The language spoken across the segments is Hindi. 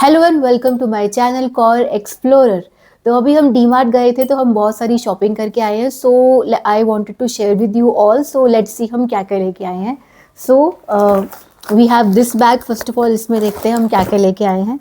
Hello and welcome to my channel call explorer. तो अभी हम डी मार्ट गए थे तो हम बहुत सारी शॉपिंग करके आए हैं। So I wanted to share with you all. So let's see हम क्या क्या लेके आए हैं। So we have this bag. First of all इसमें देखते हैं हम क्या क्या लेके आए हैं।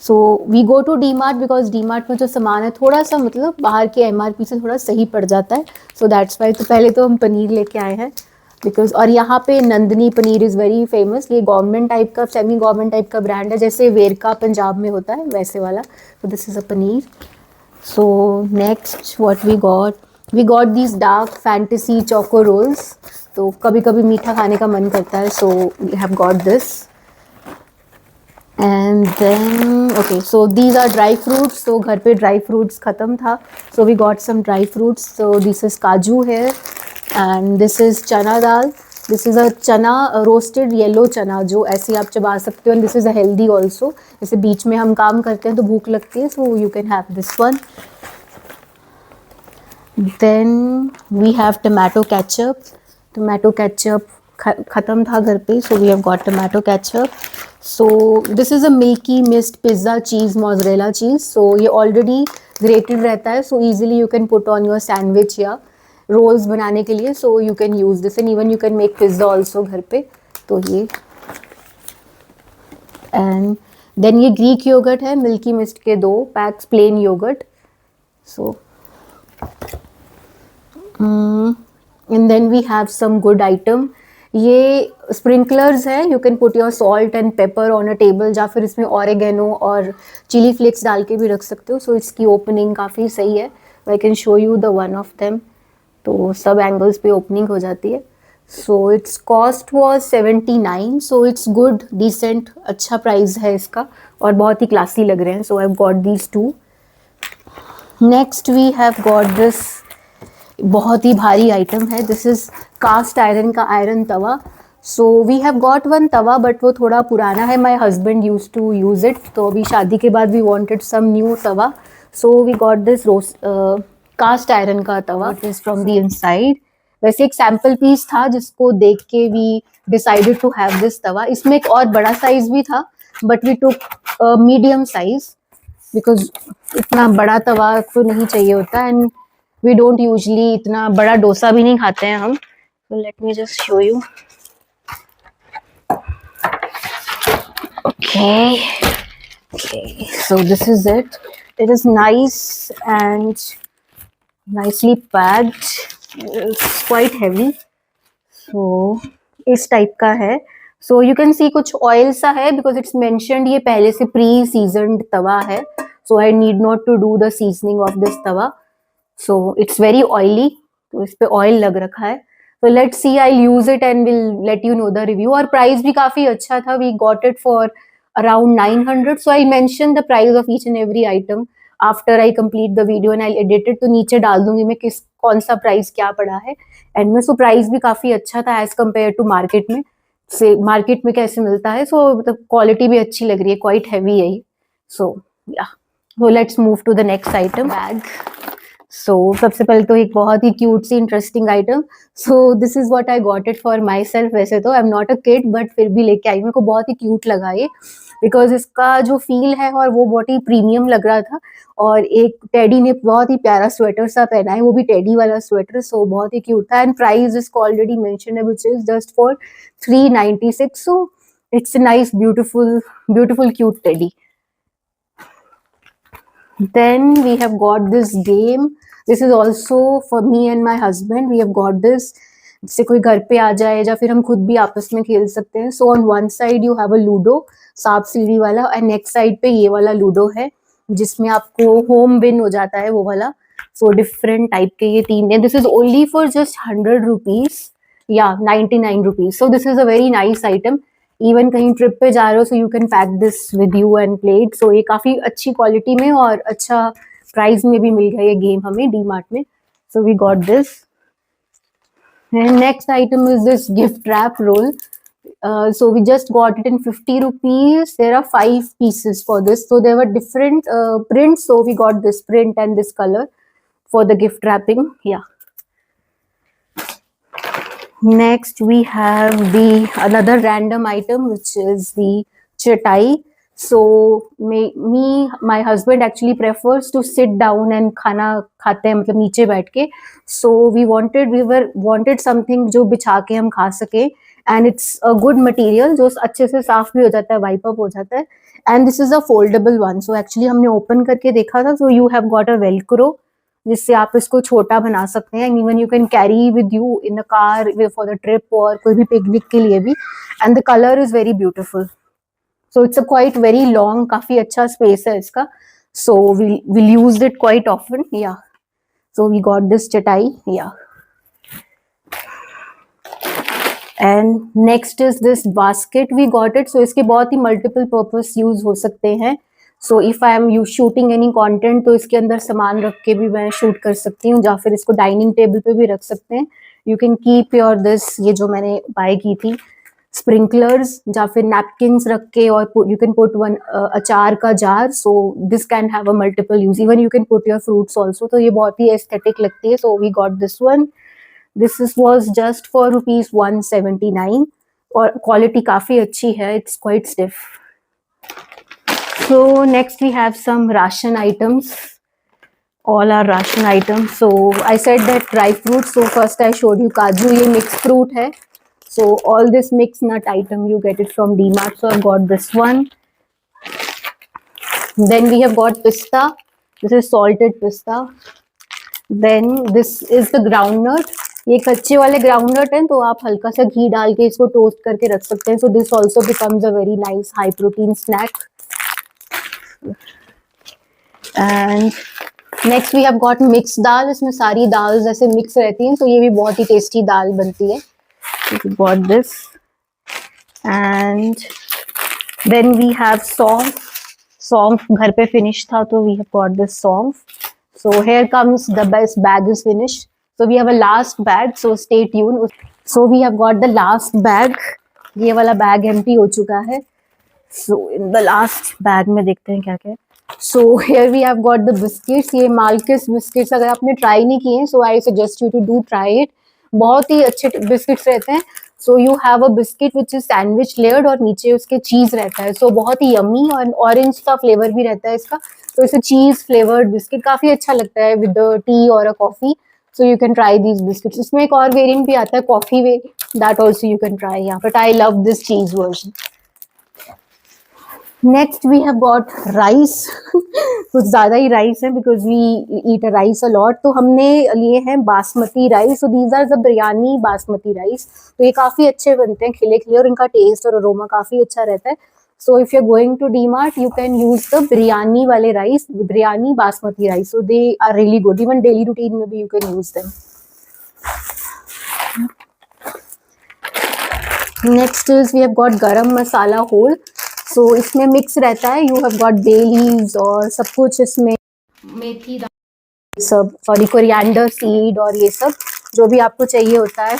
So we go to D Mart because D Mart में जो सामान है थोड़ा सा मतलब बाहर के एमआरपी से थोड़ा सही पड़ जाता है। So that's why. तो पहले तो हम पनीर लेके आए हैं बिकॉज, और यहाँ पे Nandini paneer is very famous. ये गवर्नमेंट टाइप का, सेमी गवर्नमेंट टाइप का ब्रांड है, जैसे वेरका पंजाब में होता है वैसे वाला। तो this is a paneer. So next what we got these Dark Fantasy choco rolls. तो कभी कभी मीठा खाने का मन करता है, so we have got this. And then okay, so these are dry fruits. तो घर पे ड्राई फ्रूट्स ख़त्म था, so we got some dry fruits. So this is kaju है एंड दिस इज़ चना दाल। दिस इज़ अ चना, रोस्टेड येलो चना जो ऐसे आप चबा सकते हो। And this is a healthy also. जैसे बीच में हम काम करते हैं तो भूख लगती है, so you can have this one. Then we have tomato ketchup. Tomato ketchup ख़त्म था घर पे, so we have got tomato ketchup. So this is a Milky Mist pizza cheese mozzarella cheese. So ये ऑलरेडी ग्रेटेड रहता है, so easily you can put on your sandwich या रोल्स बनाने के लिए। So you can use this and even you can make pizza also घर पे। तो ये एंड देन ये ग्रीक योगर्ट है, मिल्की मिस्ट के 2 packs plain yogurt. So and then we have some good item. ये स्प्रिंकलर्स है, you can put your salt and pepper on a table, या फिर इसमें ऑरेगेनो और चिली फ्लेक्स डाल के भी रख सकते हो। सो इसकी ओपनिंग काफ़ी सही है। I can show you the one of them. तो सब एंगल्स पे ओपनिंग हो जाती है। So it's cost was 79। So it's good, decent, अच्छा प्राइस है इसका और बहुत ही क्लासी लग रहे हैं। So I have got these 2। Next we have got this, बहुत ही भारी आइटम है। दिस इज़ कास्ट आयरन का आयरन तवा। So we have got one tawa but वो थोड़ा पुराना है। My husband used to use it, तो अभी शादी के बाद we wanted some new tawa. So we got this cast iron का तवा। It is from the inside. वैसे एक सैम्पल पीस था जिसको देख के we decided to have this tawa. इसमें एक और बड़ा साइज भी था but we took medium size because इतना बड़ा तवा तो नहीं चाहिए होता। एंड वी डोंट यूजली इतना बड़ा डोसा भी नहीं खाते हैं हम। तो let me just show you. Okay, so this is it. It is nice and nicely packed. It's quite heavy. So इस टाइप का है। सो यू कैन सी कुछ ऑयल सा है बिकॉज इट्स मेंशन्ड ये पहले से प्री सीजनड तवा है। So I need not to do the seasoning of this tawa. So it's very oily, तो इस पे ऑयल लग रखा है। तो let's see, I use it and will let you know the review. और प्राइस भी काफी अच्छा था। We got it for around 900। So I mention the price of each and every item after I complete the video and I edit it. तो नीचे डाल दूंगी मैं किस कौन सा प्राइस क्या पड़ा है एंड में। सो प्राइस भी काफी अच्छा था एज कम्पेयर टू मार्केट में, से मार्केट में कैसे मिलता है। सो मतलब क्वालिटी भी अच्छी लग रही है, क्वाइट हैवी है। सो या, so let's move to the next item, bag. सो सबसे पहले तो एक बहुत ही क्यूट सी interesting item. So this is what I got it for myself. वैसे तो I am not a kid but फिर भी लेके आई। मेरे को बहुत ही क्यूट लगा ये बिकॉज इसका जो फील है और वो बहुत ही प्रीमियम लग रहा था। और एक टेडी ने बहुत ही प्यारा स्वेटर सा पहना है, वो भी टेडी वाला स्वेटर। सो बहुत ही क्यूट था एंड प्राइस इसको ऑलरेडी मेंशन है which is just for 396। So it's a nice beautiful cute teddy. Then we have got this game. This is also for me and my husband. We have got this. जिससे कोई घर पे आ जाए या फिर हम खुद भी आपस में खेल सकते हैं। So on one side you have a ludo, सांप सीढ़ी वाला, एंड नेक्स्ट साइड पे ये वाला लूडो है जिसमें आपको होम विन हो जाता है वो वाला। सो डिफरेंट टाइप के ये 3 है। This is only for just 100 rupees या 99 rupees. So this is a very nice item. Even कहीं ट्रिप पे जा रहे हो so you can pack this with you and play it. सो ये काफी अच्छी क्वालिटी में और अच्छा प्राइस में भी मिल गया ये गेम हमें डी मार्ट में। So we got this. Next item is this gift wrap roll. So we just got it in 50 rupees. There are 5 pieces for this. So there were different prints. So we got this print and this color for the gift wrapping. Yeah. Next we have the another random item which is the chatai. So my husband actually prefers to sit down and खाना खाते हैं मतलब नीचे बैठ के. So we wanted something जो बिछा के हम खा सके, and it's a good material जो अच्छे से साफ भी हो जाता है, wipe up हो जाता है. And this is a foldable one. So actually हमने open करके देखा था. So you have got a velcro जिससे आप इसको छोटा बना सकते हैं, and even you can carry with you in the car for the trip और कोई भी पिकनिक के लिए भी. And the color is very beautiful. So it's a quite very long, काफी अच्छा space है इसका. So we'll use it quite often. Yeah. So we got this chatai. Yeah. And next is this basket. We got it. So इसके बहुत ही multiple purpose use हो सकते हैं. So if I am shooting any content, तो इसके अंदर सामान रख के भी मैं shoot कर सकती हूँ, या फिर इसको dining table पे भी रख सकते हैं. You can keep your this, ये जो मैंने buy की थी, sprinklers, या फिर napkins रख के, और you can put one अचार का jar. So this can have a multiple use. Even you can put your fruits also. तो ये बहुत ही aesthetic लगती है. So we got this one. This was just for rupees 179 और quality काफी अच्छी है. It's quite stiff. So next we have some ration items. All are ration items. So I said that dry fruits. So first I showed you kaju. ये mixed fruit है. So all this mixed nut item you get it from DMart. So I've got this one. Then we have got pista. This is salted pista. Then this is the groundnut. ये कच्चे वाले ग्राउंडनट हैं, तो आप हल्का सा घी डाल के इसको टोस्ट करके रख सकते हैं. So this also becomes a very nice high protein snack. And next we have got mix dal. इसमें सारी दाल जैसे मिक्स रहती हैं, तो ये भी बहुत ही टेस्टी दाल बनती है. Got this. And then we have saunf. सौंफ घर पे फिनिश था, तो we have got this saunf. So here comes the best bag is finished. So we have a last bag. So stay tuned. So we have got the last bag. ये वाला bag empty हो चुका है. So in the last bag में देखते हैं क्या क्या है. So here we have got the biscuits. ये Malkis biscuits अगर आपने try नहीं किए हैं, so I suggest you to do try it. बहुत ही अच्छे biscuits रहते हैं. So you have a biscuit which is sandwich layered और नीचे उसके cheese रहता है. So बहुत ही yummy और orange का flavor भी रहता है इसका. तो इसे cheese flavored biscuit काफी अच्छा लगता है with the tea or a coffee. So you can try these biscuits. इसमें एक और variant भी आता है coffee way. That also you can try. Yeah, but I love this cheese version. Next we have got rice. कुछ ज़्यादा ही rice है because we eat a rice a lot. तो हमने लिए हैं basmati rice. So these are the biryani basmati rice. तो ये काफ़ी अच्छे बनते हैं, खिले खिले, और इनका taste और aroma काफ़ी अच्छा रहता है. So if you're going to DMart, you can use the biryani wale rice, biryani basmati rice. So they are really good. Even daily routine maybe you can use them. Next is we have got garam masala whole. So इसमें mix रहता है. You have got bay leaves और सब कुछ इसमें, मेथी सब, सॉरी कोरिएंडर सीड और ये सब जो भी आपको चाहिए होता है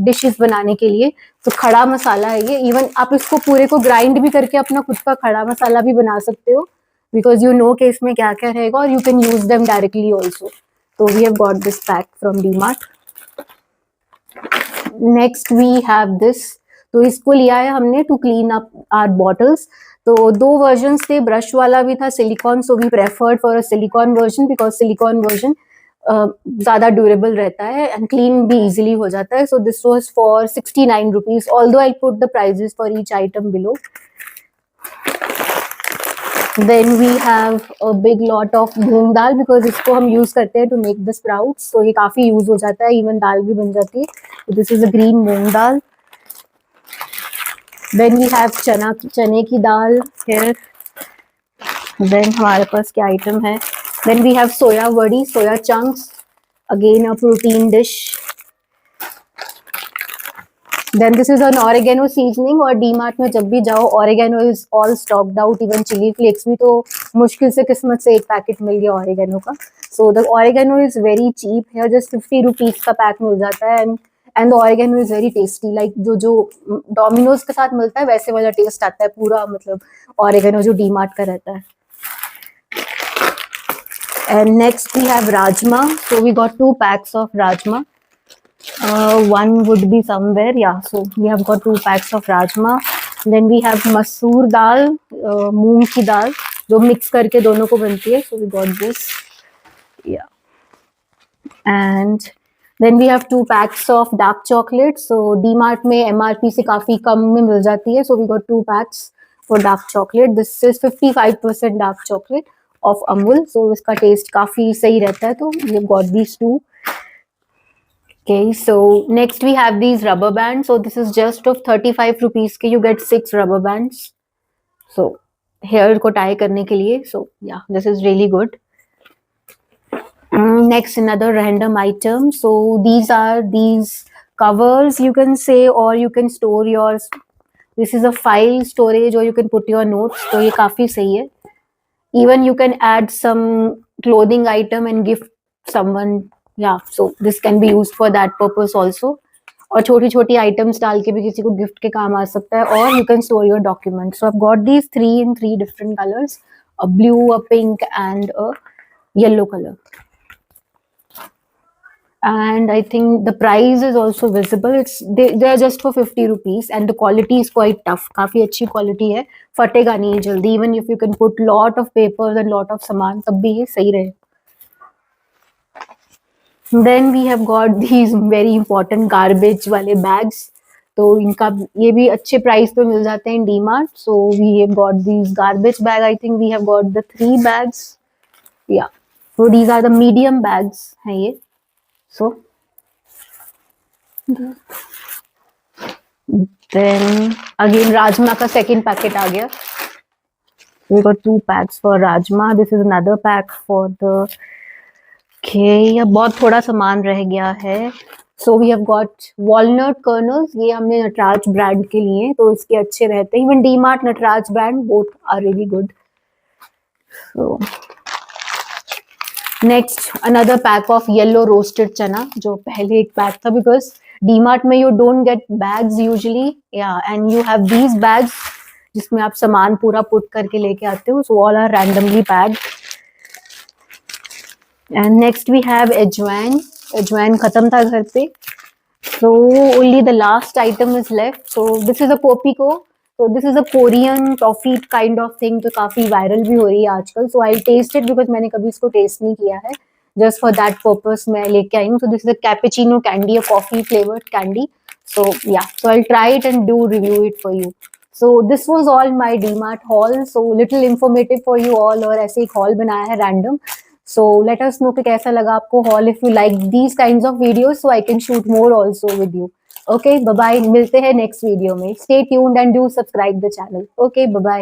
डिशेस बनाने के लिए. तो खड़ा मसाला है ये. इवन आप इसको पूरे को ग्राइंड भी करके अपना खुद का खड़ा मसाला भी बना सकते हो, बिकॉज यू नो कि इसमें क्या क्या रहेगा, और you can use them directly also. तो we have got this pack from DMart. Next we have this. तो इसको लिया है हमने to clean up our bottles. तो दो वर्जन थे, ब्रश वाला भी था, silicone. So we preferred for a silicone version because silicone version ज़्यादा ड्यूरेबल रहता है एंड क्लीन भी इजीली हो जाता है. So this was for 69 rupees. Although I put the prices for each item below. Then we have a big lot of moong dal because इसको हम यूज करते हैं टू मेक द स्प्राउट्स. तो ये काफी यूज हो जाता है, इवन दाल भी बन जाती है. This is a green moong dal. Then we have चने की दाल here. Then हमारे पास क्या आइटम है. Then we have soya वड़ी, soya chunks, again a protein dish. Then this is an oregano seasoning. और डीमार्ट में जब भी जाओ oregano is all stocked out. Even chili flakes भी तो मुश्किल से किस्मत से एक पैकेट मिल गया oregano का. So the oregano is very cheap here. Just 50 rupees का पैक मिल जाता है. And the oregano is very tasty. Like जो डोमिनोज के साथ मिलता है वैसे वाला टेस्ट आता है पूरा, मतलब oregano जो डीमार्ट का रहता है. And next we have rajma. So we got 2 packs of rajma. One would be somewhere. Yeah, so we have got 2 packs of rajma. Then we have masoor dal. मूंग की दाल जो मिक्स करके दोनों को बनती है. So we got this. Yeah. And then we have 2 packs of dark chocolate. So DMart में MRP से काफी कम में मिल जाती है. So we got 2 packs for dark chocolate. This is 55% dark chocolate of Amul. So इसका टेस्ट काफी सही रहता है. तो we have got these 2. Okay, so next we have these rubber bands. So this is just of 35 rupees के you get 6 rubber bands. So hair को tie करने के लिए. So yeah, this is really good. Next, another random item. So these are these covers you can say, or you can store your. This is a file storage, or you can put your notes. तो ये काफी सही है. Even you can add some clothing item and gift someone. Yeah, so this can be used for that purpose also. और छोटी छोटी items डाल के भी किसी को gift के काम आ सकता है. Or you can store your documents. So I've got these 3 in 3 different colors: a blue, a pink, and a yellow color. And I think the price is also visible. They are just for 50 rupees, and the quality is quite tough. काफी अच्छी quality है, फटेगा नहीं जल्दी. Even if you can put lot of papers and lot of सामान, तब भी ये सही रहे. Then we have got these very important garbage वाले bags. तो इनका ये भी अच्छे प्राइस पे मिल जाते हैं in DMart. So we have got these garbage bag. I think we have got the 3 bags. Yeah. So these are the medium bags हैं ये. So then again rajma का second packet आ गया. We got 2 packs for rajma. This is another pack for the. Okay, ये बहुत थोड़ा सामान रह गया है. So we have got walnut kernels. ये हमने नटराज ब्रांड के लिए, तो इसके अच्छे रहते हैं. Even DMart, Nataraj brand, both are really good. So next, another pack of yellow roasted chana, जो पहले एक पैक था, because DMart में you don't get bags usually. Yeah, and you have these bags जिसमें आप सामान पूरा put करके लेके आते हो. So all are randomly packed. And next we have ajwain. Ajwain खत्म था घर पे. So only the last item is left. So this is a Kopiko. So this is a Korean toffee kind of thing, तो काफी वायरल भी हो रही है आजकल. So I'll taste it because मैंने कभी इसको टेस्ट नहीं किया है. Just for that purpose मैं लेके आई हूँ. So this is a cappuccino candy, a coffee flavored candy. So yeah, so I'll try it and do review it for you. So this was all my DMart haul. So little informative for you all, और ऐसे एक haul बनाया है random. So let us know कि कैसा लगा आपको haul. If you like these kinds of videos, so I can shoot more also with you. Okay, bye bye. मिलते हैं next video में. Stay tuned and do subscribe the channel. Okay, bye bye.